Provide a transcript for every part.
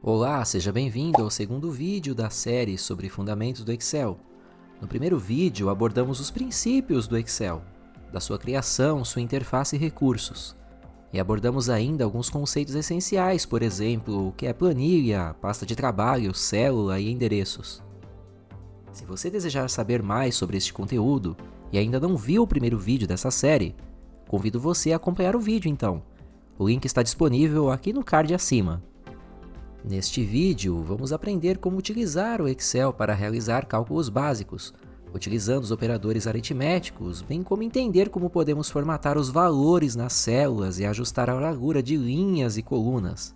Olá, seja bem-vindo ao segundo vídeo da série sobre fundamentos do Excel. No primeiro vídeo abordamos os princípios do Excel, da sua criação, sua interface e recursos. E abordamos ainda alguns conceitos essenciais, por exemplo, o que é planilha, pasta de trabalho, célula e endereços. Se você desejar saber mais sobre este conteúdo e ainda não viu o primeiro vídeo dessa série, convido você a acompanhar o vídeo então. O link está disponível aqui no card acima. Neste vídeo, vamos aprender como utilizar o Excel para realizar cálculos básicos, utilizando os operadores aritméticos, bem como entender como podemos formatar os valores nas células e ajustar a largura de linhas e colunas.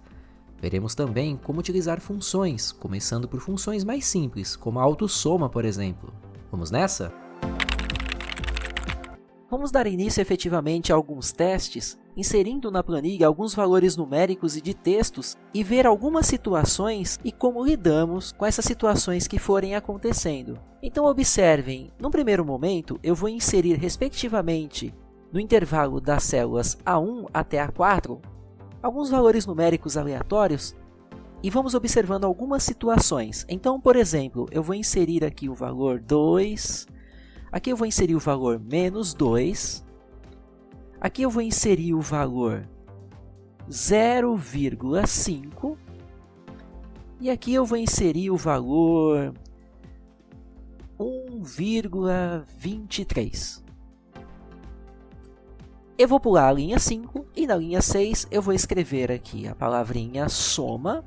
Veremos também como utilizar funções, começando por funções mais simples, como a autossoma, por exemplo. Vamos nessa? Vamos dar início efetivamente a alguns testes, inserindo na planilha alguns valores numéricos e de textos e ver algumas situações e como lidamos com essas situações que forem acontecendo. Então observem, no primeiro momento eu vou inserir respectivamente no intervalo das células A1 até A4 alguns valores numéricos aleatórios e vamos observando algumas situações. Então, por exemplo, eu vou inserir aqui o valor 2, aqui eu vou inserir o valor menos 2, aqui eu vou inserir o valor 0,5 e aqui eu vou inserir o valor 1,23. Eu vou pular a linha 5 e na linha 6 eu vou escrever aqui a palavrinha soma.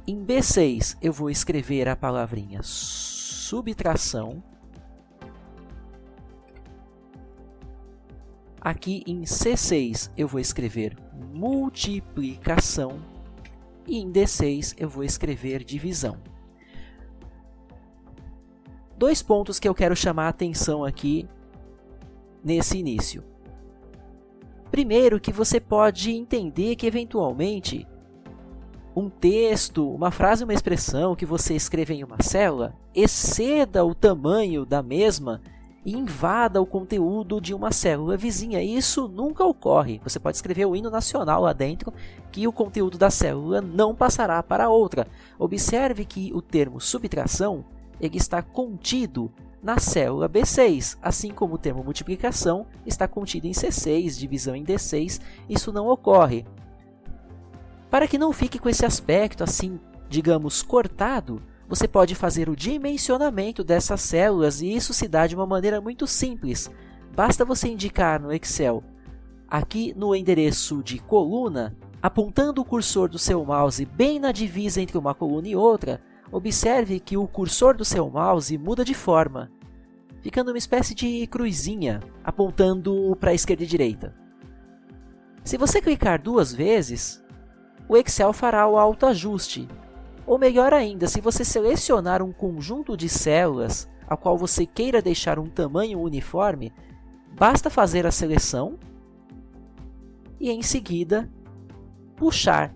Em B6 eu vou escrever a palavrinha subtração. Aqui em C6 eu vou escrever multiplicação e em D6 eu vou escrever divisão. Dois pontos que eu quero chamar a atenção aqui nesse início. Primeiro, que você pode entender que eventualmente um texto, uma frase, uma expressão que você escreva em uma célula exceda o tamanho da mesma e invada o conteúdo de uma célula vizinha. Isso nunca ocorre. Você pode escrever o hino nacional lá dentro que o conteúdo da célula não passará para outra. Observe que o termo subtração ele está contido na célula B6, assim como o termo multiplicação está contido em C6, divisão em D6, isso não ocorre. Para que não fique com esse aspecto assim, digamos, cortado, você pode fazer o dimensionamento dessas células e isso se dá de uma maneira muito simples. Basta você indicar no Excel, aqui no endereço de coluna, apontando o cursor do seu mouse bem na divisa entre uma coluna e outra, observe que o cursor do seu mouse muda de forma, ficando uma espécie de cruzinha, apontando para a esquerda e direita. Se você clicar duas vezes, o Excel fará o autoajuste. Ou melhor ainda, se você selecionar um conjunto de células a qual você queira deixar um tamanho uniforme, basta fazer a seleção e em seguida puxar.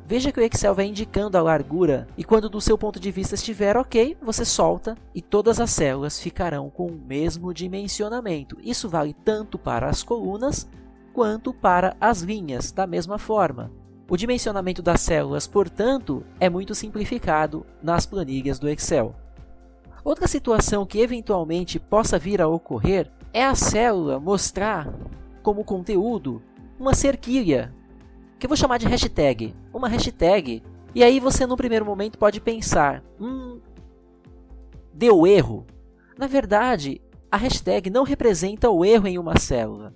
Veja que o Excel vai indicando a largura e quando do seu ponto de vista estiver ok, você solta e todas as células ficarão com o mesmo dimensionamento. Isso vale tanto para as colunas quanto para as linhas, da mesma forma. O dimensionamento das células, portanto, é muito simplificado nas planilhas do Excel. Outra situação que eventualmente possa vir a ocorrer é a célula mostrar como conteúdo uma cerquilha, que eu vou chamar de hashtag, uma hashtag, e aí você no primeiro momento pode pensar, deu erro. Na verdade, a hashtag não representa o erro em uma célula.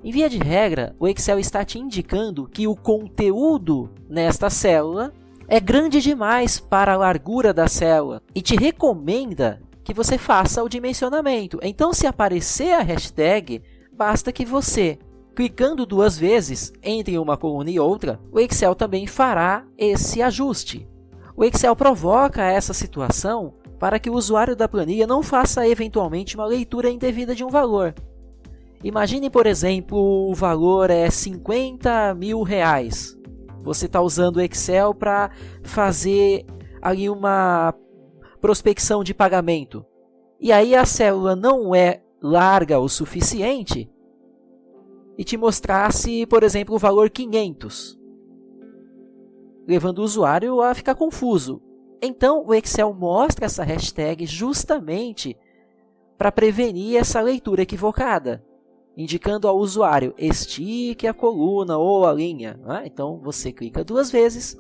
Em via de regra, o Excel está te indicando que o conteúdo nesta célula é grande demais para a largura da célula e te recomenda que você faça o dimensionamento. Então, se aparecer a hashtag, basta que você, clicando duas vezes entre uma coluna e outra, o Excel também fará esse ajuste. O Excel provoca essa situação para que o usuário da planilha não faça eventualmente uma leitura indevida de um valor. Imagine, por exemplo, o valor é R$50 mil. Você está usando o Excel para fazer ali uma prospecção de pagamento. E aí a célula não é larga o suficiente e te mostrasse, por exemplo, o valor 500, levando o usuário a ficar confuso. Então, o Excel mostra essa hashtag justamente para prevenir essa leitura equivocada, indicando ao usuário estique a coluna ou a linha. Então, você clica 2 vezes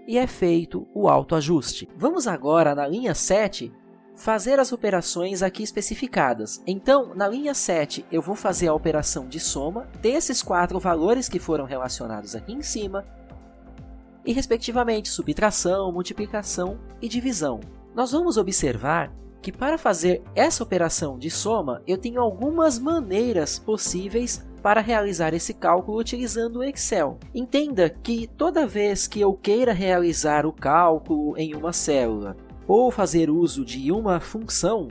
e é feito o autoajuste. Vamos agora, na linha 7, fazer as operações aqui especificadas. Então, na linha 7, eu vou fazer a operação de soma desses 4 valores que foram relacionados aqui em cima, e, respectivamente, subtração, multiplicação e divisão. Nós vamos observar que, para fazer essa operação de soma, eu tenho algumas maneiras possíveis para realizar esse cálculo utilizando o Excel. Entenda que toda vez que eu queira realizar o cálculo em uma célula ou fazer uso de uma função,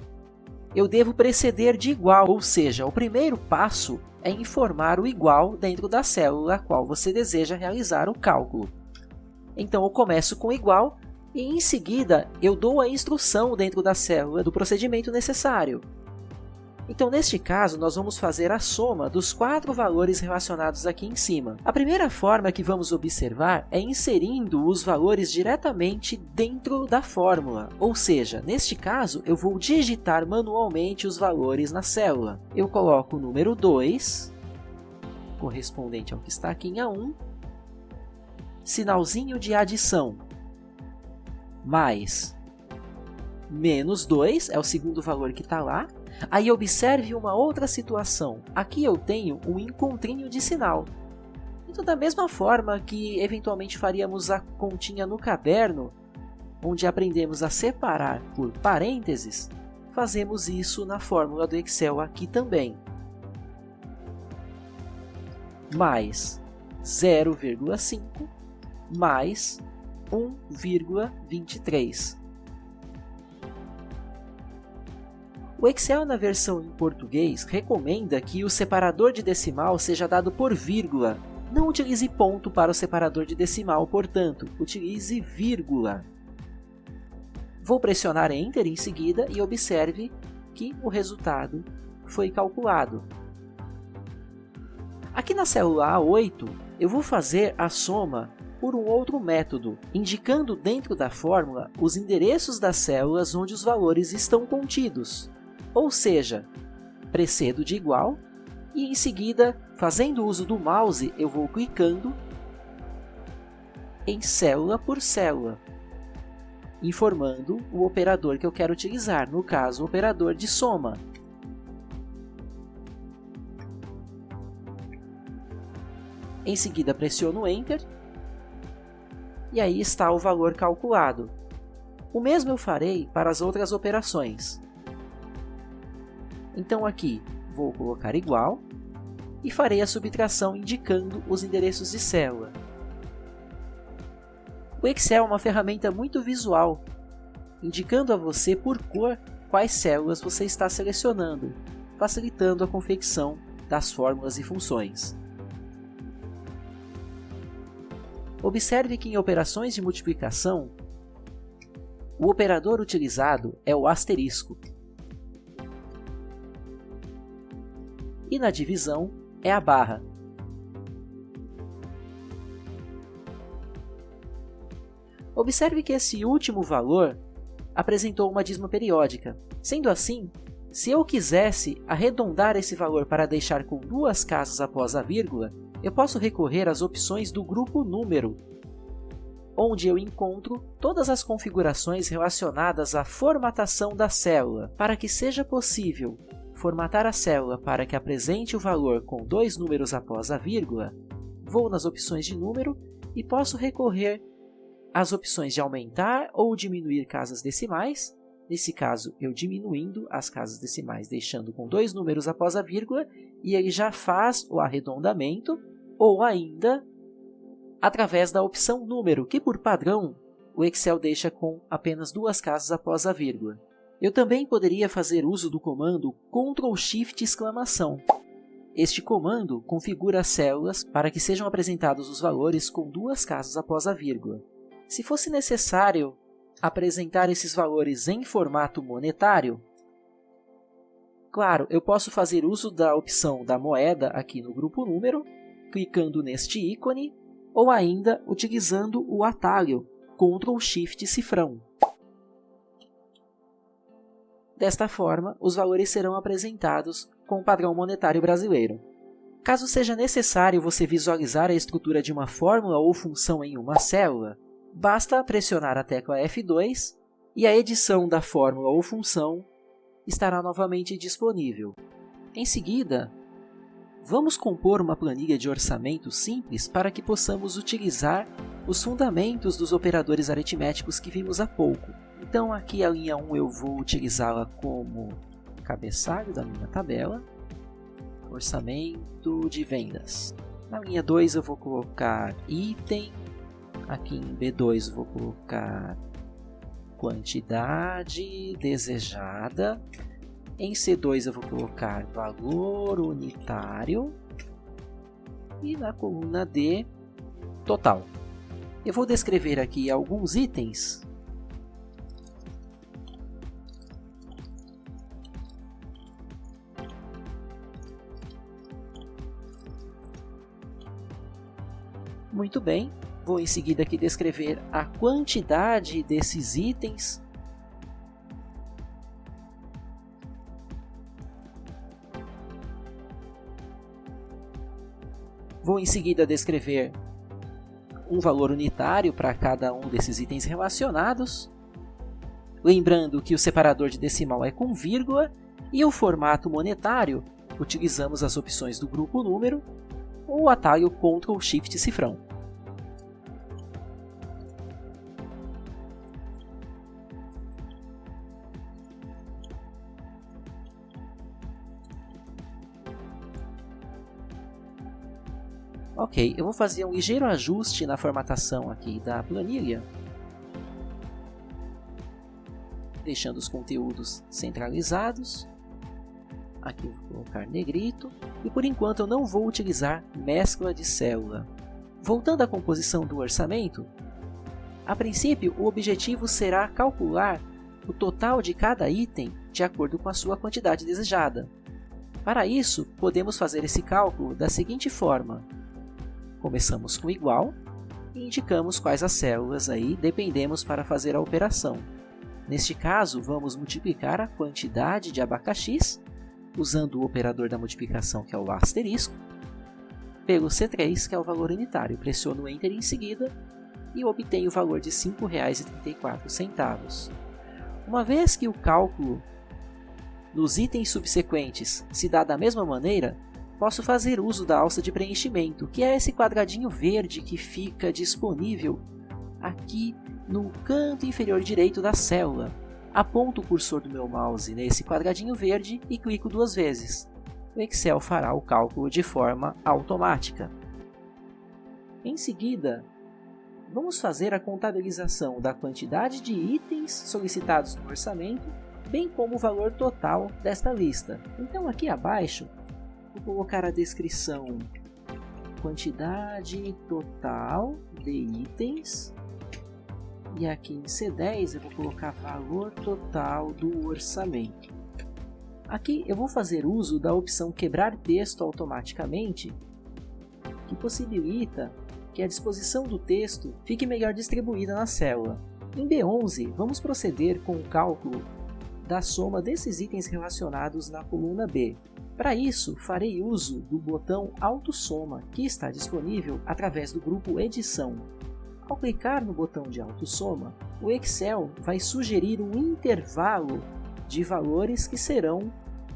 eu devo preceder de igual, ou seja, o primeiro passo é informar o igual dentro da célula a qual você deseja realizar o cálculo. Então, eu começo com igual e, em seguida, eu dou a instrução dentro da célula do procedimento necessário. Então, neste caso, nós vamos fazer a soma dos 4 valores relacionados aqui em cima. A primeira forma que vamos observar é inserindo os valores diretamente dentro da fórmula, ou seja, neste caso, eu vou digitar manualmente os valores na célula. Eu coloco o número 2, correspondente ao que está aqui em A1, sinalzinho de adição, mais menos 2, é o segundo valor que está lá. Aí observe uma outra situação. Aqui eu tenho um encontrinho de sinal. Então, da mesma forma que eventualmente faríamos a continha no caderno, onde aprendemos a separar por parênteses, fazemos isso na fórmula do Excel aqui também. Mais 0,5 mais 1,23. O Excel, na versão em português, recomenda que o separador de decimal seja dado por vírgula. Não utilize ponto para o separador de decimal, portanto, utilize vírgula. Vou pressionar Enter em seguida e observe que o resultado foi calculado. Aqui na célula A8, eu vou fazer a soma por um outro método, indicando dentro da fórmula os endereços das células onde os valores estão contidos. Ou seja, precedo de igual e, em seguida, fazendo uso do mouse, eu vou clicando em célula por célula, informando o operador que eu quero utilizar, no caso, o operador de soma. Em seguida, pressiono Enter e aí está o valor calculado. O mesmo eu farei para as outras operações. Então, aqui vou colocar igual e farei a subtração indicando os endereços de célula. O Excel é uma ferramenta muito visual, indicando a você por cor quais células você está selecionando, facilitando a confecção das fórmulas e funções. Observe que em operações de multiplicação, o operador utilizado é o asterisco. E na divisão é a barra. Observe que esse último valor apresentou uma dízima periódica. Sendo assim, se eu quisesse arredondar esse valor para deixar com 2 casas após a vírgula, eu posso recorrer às opções do grupo número, onde eu encontro todas as configurações relacionadas à formatação da célula. Para que seja possível formatar a célula para que apresente o valor com 2 números após a vírgula, vou nas opções de número e posso recorrer às opções de aumentar ou diminuir casas decimais. Nesse caso, eu diminuindo as casas decimais, deixando com 2 números após a vírgula, e ele já faz o arredondamento, ou ainda através da opção número, que por padrão o Excel deixa com apenas 2 casas após a vírgula. Eu também poderia fazer uso do comando Ctrl+Shift!. Este comando configura as células para que sejam apresentados os valores com 2 casas após a vírgula. Se fosse necessário apresentar esses valores em formato monetário, Claro, eu posso fazer uso da opção da moeda aqui no grupo número, clicando neste ícone, ou ainda utilizando o atalho Ctrl Shift cifrão. Desta forma, os valores serão apresentados com o padrão monetário brasileiro. Caso seja necessário você visualizar a estrutura de uma fórmula ou função em uma célula, basta pressionar a tecla F2 e a edição da fórmula ou função estará novamente disponível. Em seguida, vamos compor uma planilha de orçamento simples para que possamos utilizar os fundamentos dos operadores aritméticos que vimos há pouco. Então, aqui a linha 1 eu vou utilizá-la como cabeçalho da minha tabela, orçamento de vendas. Na linha 2 eu vou colocar item, aqui em B2 eu vou colocar quantidade desejada, em C2 eu vou colocar valor unitário e na coluna D, total. Eu vou descrever aqui alguns itens. Muito bem, vou em seguida aqui descrever a quantidade desses itens. Vou em seguida descrever um valor unitário para cada um desses itens relacionados. Lembrando que o separador de decimal é com vírgula e o formato monetário, utilizamos as opções do grupo número ou o atalho Ctrl Shift cifrão. Ok, eu vou fazer um ligeiro ajuste na formatação aqui da planilha, deixando os conteúdos centralizados. Aqui eu vou colocar negrito, e por enquanto eu não vou utilizar mescla de célula. Voltando à composição do orçamento, a princípio o objetivo será calcular o total de cada item de acordo com a sua quantidade desejada. Para isso, podemos fazer esse cálculo da seguinte forma. Começamos com igual e indicamos quais as células aí dependemos para fazer a operação. Neste caso, vamos multiplicar a quantidade de abacaxis, usando o operador da multiplicação, que é o asterisco, pelo C3, que é o valor unitário. Pressiono Enter em seguida e obtenho o valor de R$ 5,34. Uma vez que o cálculo nos itens subsequentes se dá da mesma maneira, posso fazer uso da alça de preenchimento, que é esse quadradinho verde que fica disponível aqui no canto inferior direito da célula. Aponto o cursor do meu mouse nesse quadradinho verde e clico 2 vezes. O Excel fará o cálculo de forma automática. Em seguida, vamos fazer a contabilização da quantidade de itens solicitados no orçamento, bem como o valor total desta lista. Então, aqui abaixo, vou colocar a descrição quantidade total de itens. E aqui em C10 eu vou colocar valor total do orçamento. Aqui eu vou fazer uso da opção quebrar texto automaticamente, que possibilita que a disposição do texto fique melhor distribuída na célula. Em B11, vamos proceder com o cálculo da soma desses itens relacionados na coluna B. Para isso, farei uso do botão Autossoma, que está disponível através do grupo Edição. Ao clicar no botão de autossoma, o Excel vai sugerir um intervalo de valores que serão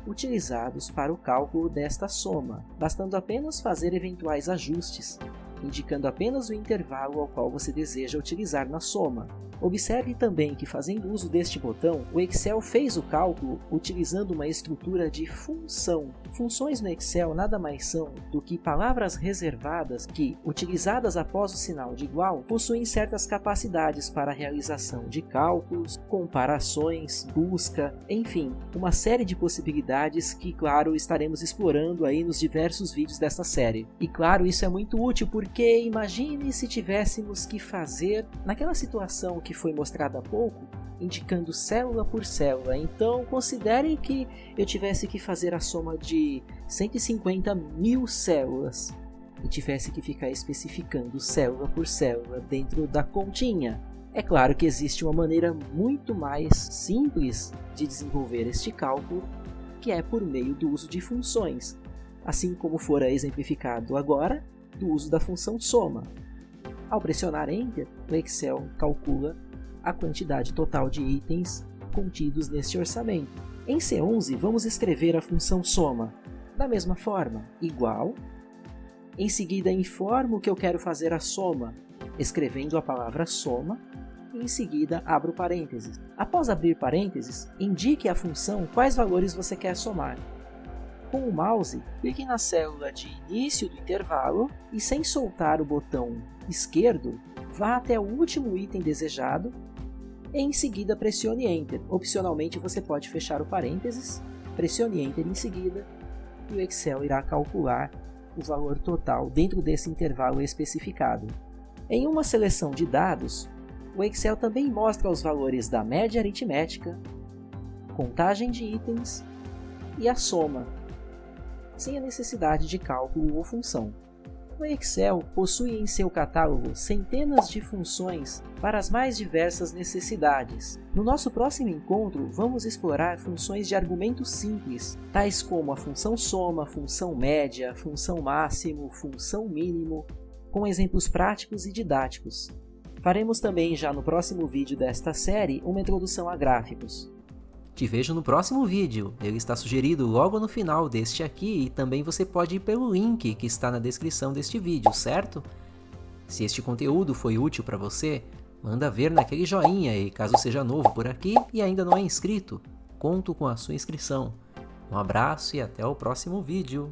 utilizados para o cálculo desta soma, bastando apenas fazer eventuais ajustes, indicando apenas o intervalo ao qual você deseja utilizar na soma. Observe também que, fazendo uso deste botão, o Excel fez o cálculo utilizando uma estrutura de função. Funções no Excel nada mais são do que palavras reservadas que, utilizadas após o sinal de igual, possuem certas capacidades para a realização de cálculos, comparações, busca, enfim, uma série de possibilidades que, claro, estaremos explorando aí nos diversos vídeos desta série. E claro, isso é muito útil porque imagine se tivéssemos que fazer, naquela situação que foi mostrada há pouco, indicando célula por célula. Então, considere que eu tivesse que fazer a soma de 150 mil células e tivesse que ficar especificando célula por célula dentro da continha. É claro que existe uma maneira muito mais simples de desenvolver este cálculo, que é por meio do uso de funções, assim como fora exemplificado agora, do uso da função soma. Ao pressionar Enter, o Excel calcula a quantidade total de itens contidos neste orçamento. Em C11, vamos escrever a função soma da mesma forma, igual. Em seguida, informo que eu quero fazer a soma, escrevendo a palavra soma, e em seguida abro parênteses. Após abrir parênteses, indique à função quais valores você quer somar. Com o mouse, clique na célula de início do intervalo e, sem soltar o botão esquerdo, vá até o último item desejado e em seguida pressione Enter. Opcionalmente você pode fechar o parênteses, pressione Enter em seguida e o Excel irá calcular o valor total dentro desse intervalo especificado. Em uma seleção de dados, o Excel também mostra os valores da média aritmética, contagem de itens e a soma, sem a necessidade de cálculo ou função. O Excel possui em seu catálogo centenas de funções para as mais diversas necessidades. No nosso próximo encontro, vamos explorar funções de argumento simples, tais como a função soma, função média, função máximo, função mínimo, com exemplos práticos e didáticos. Faremos também já no próximo vídeo desta série uma introdução a gráficos. Te vejo no próximo vídeo, ele está sugerido logo no final deste aqui e também você pode ir pelo link que está na descrição deste vídeo, certo? Se este conteúdo foi útil para você, manda ver naquele joinha e caso seja novo por aqui e ainda não é inscrito, conto com a sua inscrição. Um abraço e até o próximo vídeo.